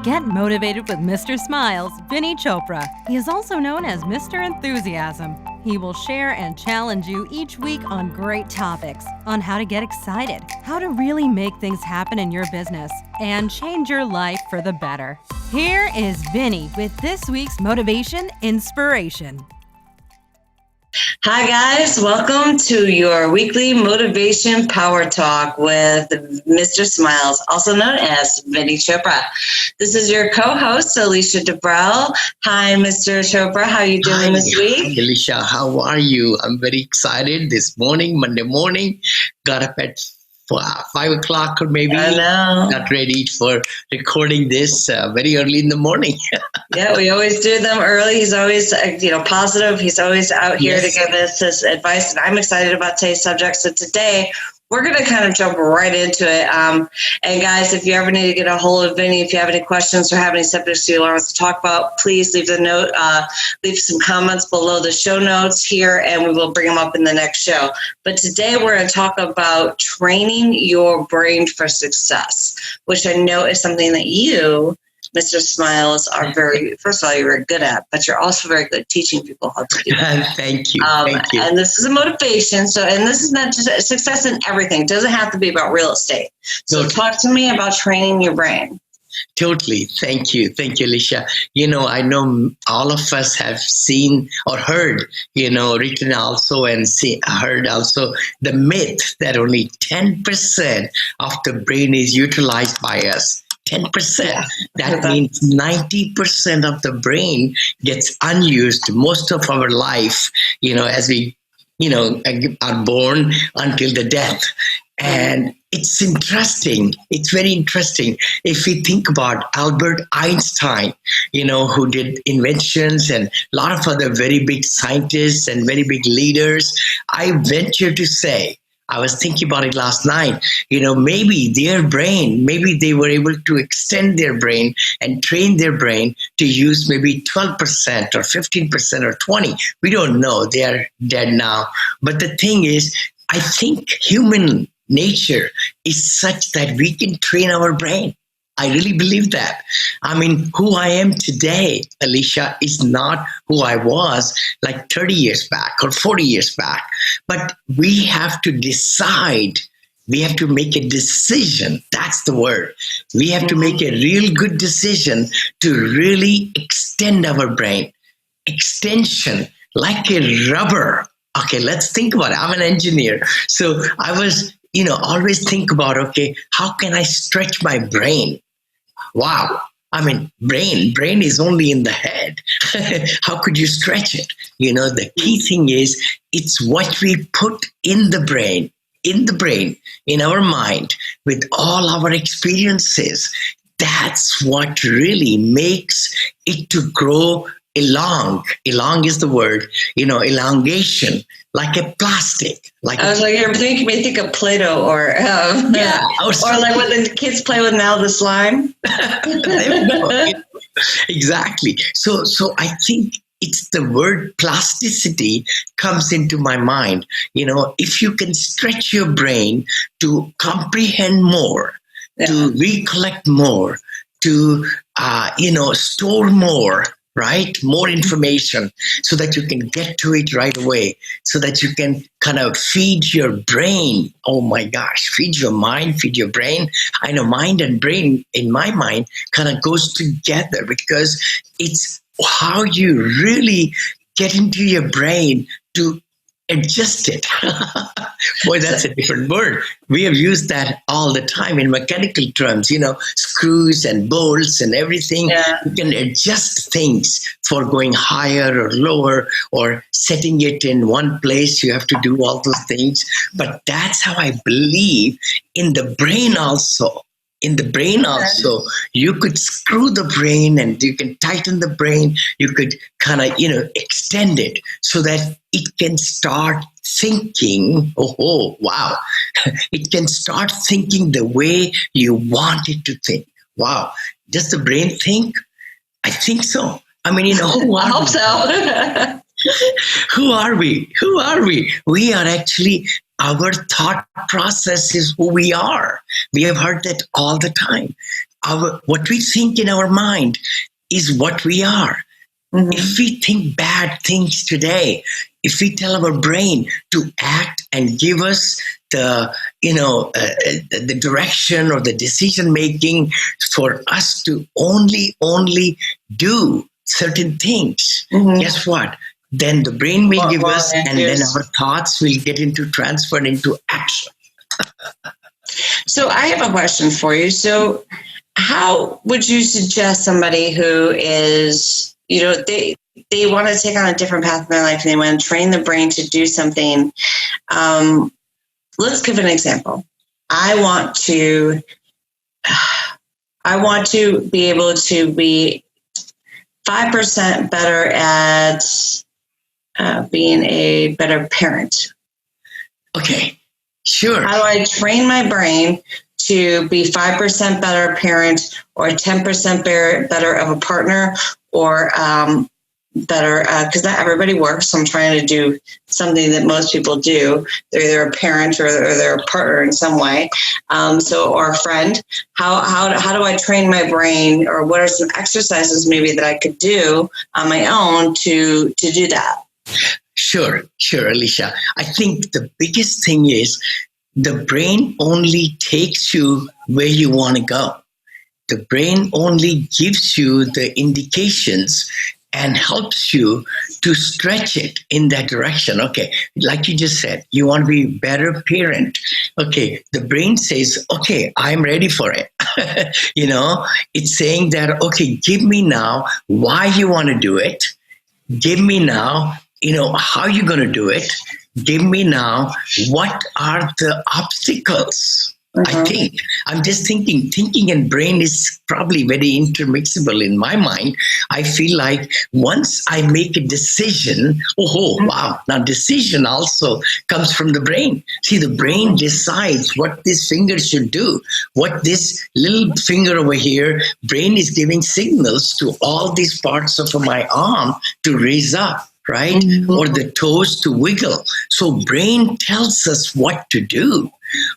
Get motivated with Mr. Smiles, Vinney Chopra. He is also known as Mr. Enthusiasm. He will share and challenge you each week on great topics on how to get excited, how to really make things happen in your business, and change your life for the better. Here is Vinney with this week's Motivation Inspiration. Hi guys, welcome to your weekly Motivation Power Talk with Mr. Smiles, also known as Vinney Chopra. This is your co-host, Alicia Dubrell. Hi, Mr. Chopra. How are you doing this week? Hi, Alicia. How are you? I'm very excited this morning, Monday morning. Got up at 5 o'clock or maybe. I know. Got ready for recording this very early in the morning. Yeah, we always do them early. He's always, positive. He's always out here to give us his advice. And I'm excited about today's subject. So today, we're going to kind of jump right into it. And guys, if you ever need to get a hold of Vinney, if you have any questions or have any subjects you want us to talk about, please leave the note, leave some comments below the show notes here, and we will bring them up in the next show. But today we're going to talk about training your brain for success, which I know is something that you, Mr. Smiles, are first of all, you're very good at, but you're also very good at teaching people how to do that. Thank you. Thank you. And this is a motivation. And this is not just success in everything. It doesn't have to be about real estate. So talk to me about training your brain. Totally. Thank you. Thank you, Alicia. I know all of us have seen or heard, written also and heard also the myth that only 10% of the brain is utilized by us. 10%. That means 90% of the brain gets unused most of our life, as we, are born until the death. And it's interesting. It's very interesting. If we think about Albert Einstein, who did inventions and a lot of other very big scientists and very big leaders, I venture to say, I was thinking about it last night, maybe their brain, maybe they were able to extend their brain and train their brain to use maybe 12% or 15% or 20%. We don't know. They are dead now. But the thing is, I think human nature is such that we can train our brain. I really believe that. I mean, who I am today, Alicia, is not who I was like 30 years back or 40 years back. But we have to decide. We have to make a decision. That's the word. We have to make a real good decision to really extend our brain. Extension, like a rubber. Okay, let's think about it. I'm an engineer. So I was, always think about, how can I stretch my brain? Wow. I mean, brain is only in the head. How could you stretch it? The key thing is it's what we put in the brain, in our mind, with all our experiences. That's what really makes it to grow along. Along is the word, elongation, like a plastic. I was like, you may think of Play-Doh or like what the kids play with now, the slime. Exactly. So I think it's the word plasticity comes into my mind. If you can stretch your brain to comprehend more, to recollect more, to, store more, right? More information so that you can get to it right away, so that you can kind of feed your brain. Oh my gosh, feed your mind, feed your brain. I know mind and brain in my mind kind of goes together because it's how you really get into your brain to adjust it. Boy, that's a different word. We have used that all the time in mechanical terms, screws and bolts and everything. Yeah. You can adjust things for going higher or lower or setting it in one place. You have to do all those things. But that's how I believe in the brain also. In the brain also, you could screw the brain and you can tighten the brain. You could kind of, extend it so that it can start thinking. Oh, wow. It can start thinking the way you want it to think. Wow. Does the brain think? I think so. I mean, who I hope so. Who are we? We are actually, our thought process is who we are. We have heard that all the time. what we think in our mind is what we are. Mm-hmm. If we think bad things today, if we tell our brain to act and give us the direction or the decision making for us to only do certain things, guess what? Then the brain will give us, and then our thoughts will get transferred into action. So I have a question for you. So how would you suggest somebody who is, they want to take on a different path in their life and they want to train the brain to do something? Let's give an example. I want to be able to be 5% better at being a better parent. Okay, sure. How do I train my brain to be 5% better parent, or 10% better of a partner, or better, because not everybody works, so I'm trying to do something that most people do. They're either a parent or they're a partner in some way, or a friend. How do I train my brain, or what are some exercises maybe that I could do on my own to do that? Sure, Alicia. I think the biggest thing is the brain only takes you where you want to go. The brain only gives you the indications and helps you to stretch it in that direction. Okay, like you just said, you want to be a better parent. Okay, the brain says, okay, I'm ready for it. It's saying that, okay, give me now why you want to do it. Give me now, how you're going to do it. Give me now, what are the obstacles? I think, I'm just thinking and brain is probably very intermixable in my mind. I feel like once I make a decision, wow, now decision also comes from the brain. See, the brain decides what this finger should do, what this little finger over here, brain is giving signals to all these parts of my arm to raise up. Right? Or the toes to wiggle. So brain tells us what to do,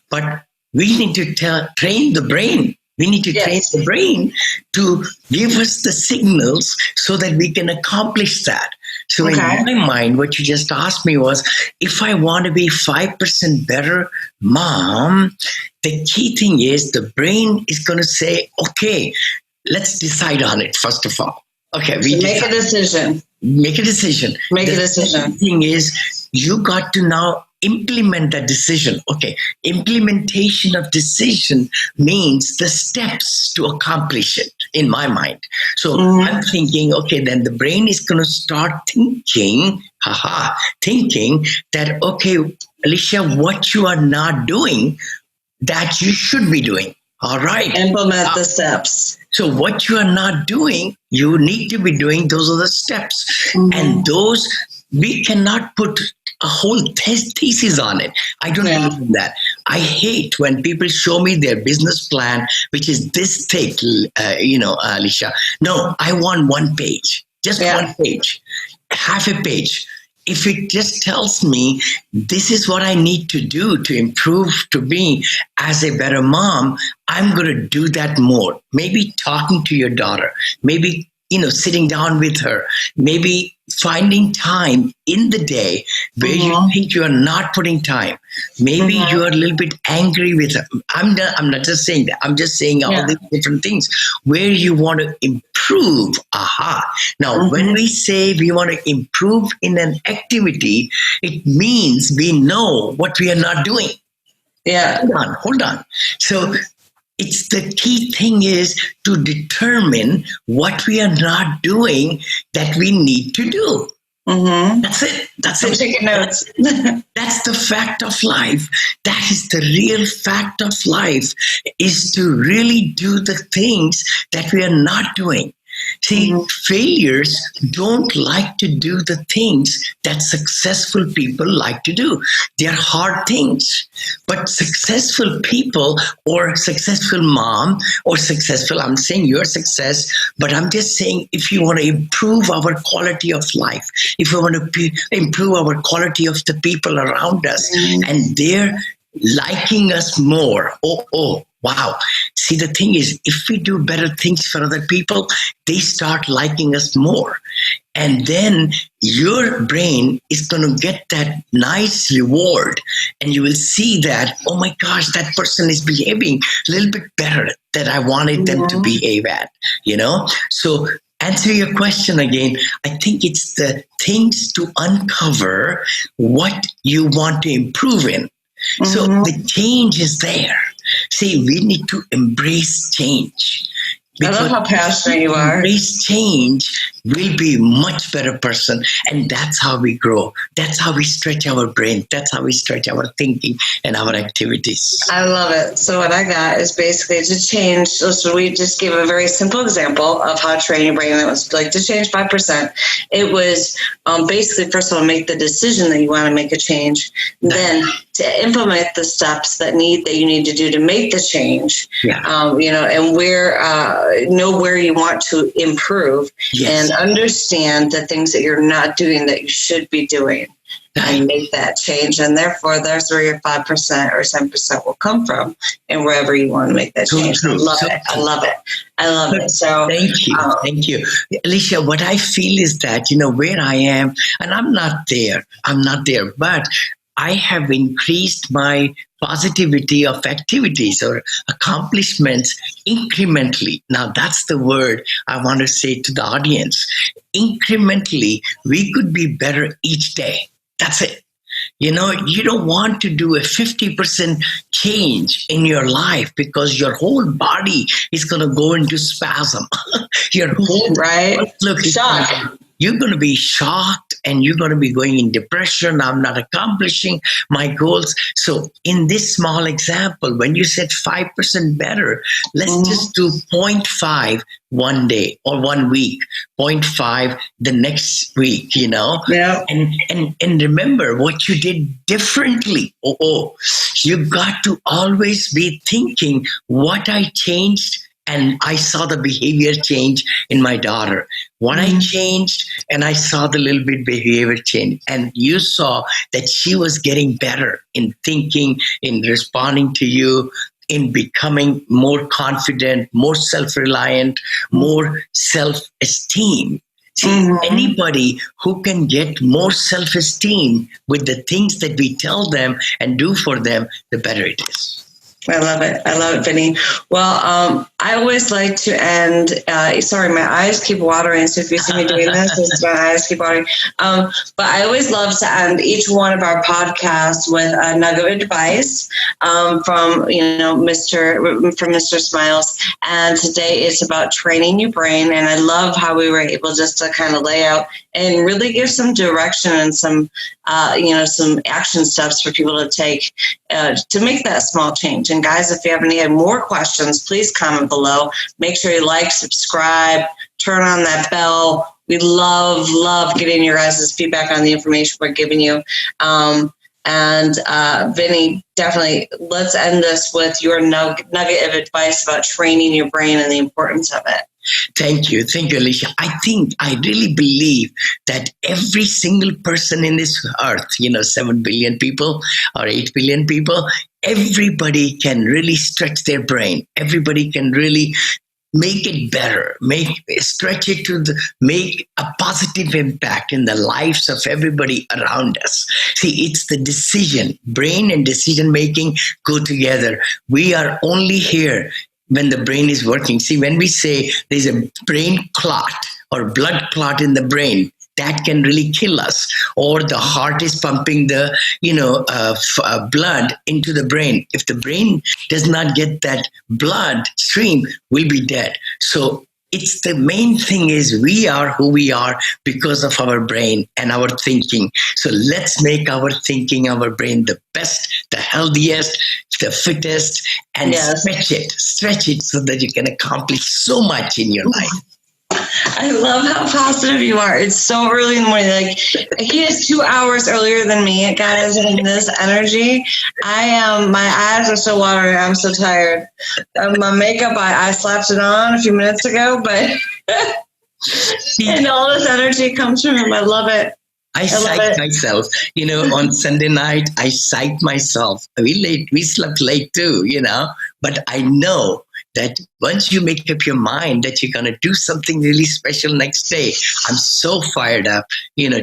but we need to train the brain. We need to train the brain to give us the signals so that we can accomplish that. So in my mind, what you just asked me was, if I want to be 5% better mom, the key thing is the brain is going to say, okay, let's decide on it, first of all. Okay, we make a decision. Make a decision. The thing is, you got to now implement that decision. Okay, implementation of decision means the steps to accomplish it, in my mind. So I'm thinking, okay, then the brain is going to start thinking that, okay, Alicia, what you are not doing, that you should be doing. All right. Implement the steps. So what you are not doing, you need to be doing. Those are the steps. And those, we cannot put a whole thesis on it. I don't believe in that. I hate when people show me their business plan, which is this thick, Alicia. No, I want one page, just one page, half a page. If it just tells me this is what I need to do to improve to be as a better mom, I'm going to do that more. Maybe talking to your daughter, maybe, sitting down with her, maybe finding time in the day where you think you are not putting time. Maybe you are a little bit angry with her. I'm not just saying that. I'm just saying all these different things where you want to improve. Now, when we say we want to improve in an activity, it means we know what we are not doing. Hold on. So it's the key thing is to determine what we are not doing that we need to do. That's it. I'm taking notes. That's the fact of life. That is the real fact of life, is to really do the things that we are not doing. See, failures don't like to do the things that successful people like to do. They're hard things. But successful people or successful mom or successful, I'm saying your success, but I'm just saying if you want to improve our quality of life, if we want to improve our quality of the people around us, and they're liking us more, wow. See, the thing is, if we do better things for other people, they start liking us more. And then your brain is going to get that nice reward. And you will see that, oh my gosh, that person is behaving a little bit better than I wanted them to behave at, So answer your question again. I think it's the things to uncover what you want to improve in. So the change is there. See, we need to embrace change. I love how passionate you are. Embrace change, we'll be a much better person. And that's how we grow. That's how we stretch our brain. That's how we stretch our thinking and our activities. I love it. So what I got is basically to change. So we just gave a very simple example of how to train your brain. That was like to change 5%. It was basically, first of all, make the decision that you want to make a change. Then to implement the steps that you need to do to make the change. And know where you want to improve, and understand the things that you're not doing that you should be doing, and make that change. And therefore, that's where your 5% or 7% will come from, and wherever you want to make that change. I love it. So thank you. Alicia, what I feel is that, where I am, and I'm not there, but I have increased my positivity of activities or accomplishments incrementally. Now, that's the word I want to say to the audience. Incrementally, we could be better each day. That's it. You don't want to do a 50% change in your life because your whole body is going to go into spasm. Your whole look, you're going to be shocked and you're going to be going in depression. I'm not accomplishing my goals. So in this small example, when you said 5% better, let's just do 0.5 one day or 1 week, 0.5 the next week, and remember what you did differently. You got to always be thinking what I changed. And I saw the behavior change in my daughter. When I changed and I saw the little bit behavior change, and you saw that she was getting better in thinking, in responding to you, in becoming more confident, more self-reliant, more self-esteem. See, anybody who can get more self-esteem with the things that we tell them and do for them, the better it is. I love it, Vinney. Well, I always like to end, sorry, my eyes keep watering, so if you see me doing this, my eyes keep watering. But I always love to end each one of our podcasts with a nugget of advice from Mr. Smiles. And today it's about training your brain. And I love how we were able just to kind of lay out and really give some direction and some action steps for people to take to make that small change. And guys, if you have any more questions, please comment below. Make sure you like, subscribe, turn on that bell. We love getting your guys' feedback on the information we're giving you. Vinney, definitely let's end this with your nugget of advice about training your brain and the importance of it. Thank you, Alicia. I really believe that every single person in this earth, 7 billion people or 8 billion people, everybody can really stretch their brain. Everybody can really make it better, stretch it make a positive impact in the lives of everybody around us. See, it's the decision. Brain and decision making go together. We are only here when the brain is working. See, when we say there's a brain clot or blood clot in the brain, that can really kill us. Or the heart is pumping the, blood into the brain. If the brain does not get that blood stream, we'll be dead. So it's the main thing is we are who we are because of our brain and our thinking. So let's make our thinking, our brain the best, the healthiest, the fittest, and stretch it so that you can accomplish so much in your life. I love how positive you are. It's so early in the morning. Like, he is 2 hours earlier than me, guys, in this energy. My eyes are so watery. I'm so tired. My makeup, I slapped it on a few minutes ago, but and all this energy comes from him. I love it. I love psych it. myself. On Sunday night, I psych myself. We slept late too, but I know that once you make up your mind that you're going to do something really special next day, I'm so fired up,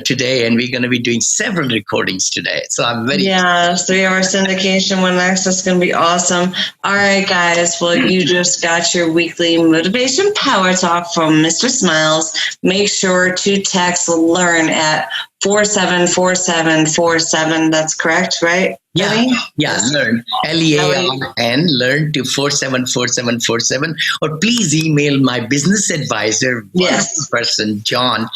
today, and we're going to be doing several recordings today. So I'm very 3-hour syndication, one access is going to be awesome. All right, guys. Well, you just got your weekly motivation power talk from Mr. Smiles. Make sure to text LEARN at 474747. That's correct, right? Yeah, learn. LEARN, learn to 474747. Or please email my business advisor, person, John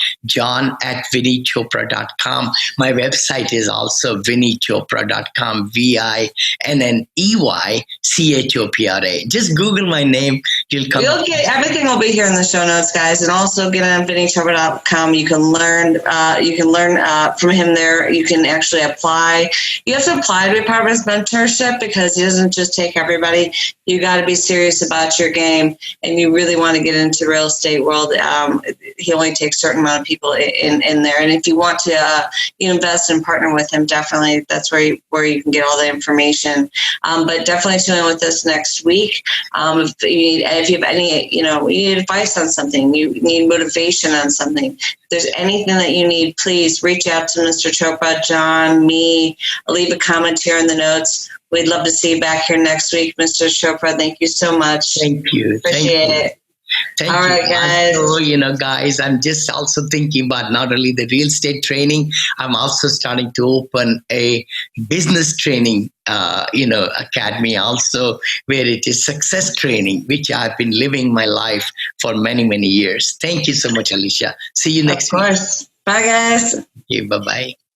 at vinneychopra.com. My website is also vinneychopra.com, VINNEYCHOPRA. Just Google my name. You'll get everything will be here in the show notes, guys, and also get on vinneychopra.com. You can learn from him there. You can actually apply. You have to apply to Apartments mentorship because he doesn't just take everybody. You got to be serious about your game, and you really want to get into real estate world. He only takes a certain amount of people in there, and if you want to invest and partner with him, definitely that's where you can get all the information. But definitely tune in with us next week. If you have any, you need advice on something, you need motivation on something. If there's anything that you need, please reach out to Mr. Chopra, John, me. Leave a comment here in the notes. We'd love to see you back here next week, Mr. Chopra. Thank you so much. Thank you. Appreciate it. Thank All right, guys. Also, guys, I'm just also thinking about not only the real estate training, I'm also starting to open a business training, academy also, where it is success training, which I've been living my life for many, many years. Thank you so much, Alicia. See you next week. Of course. Bye, guys. Okay, bye-bye.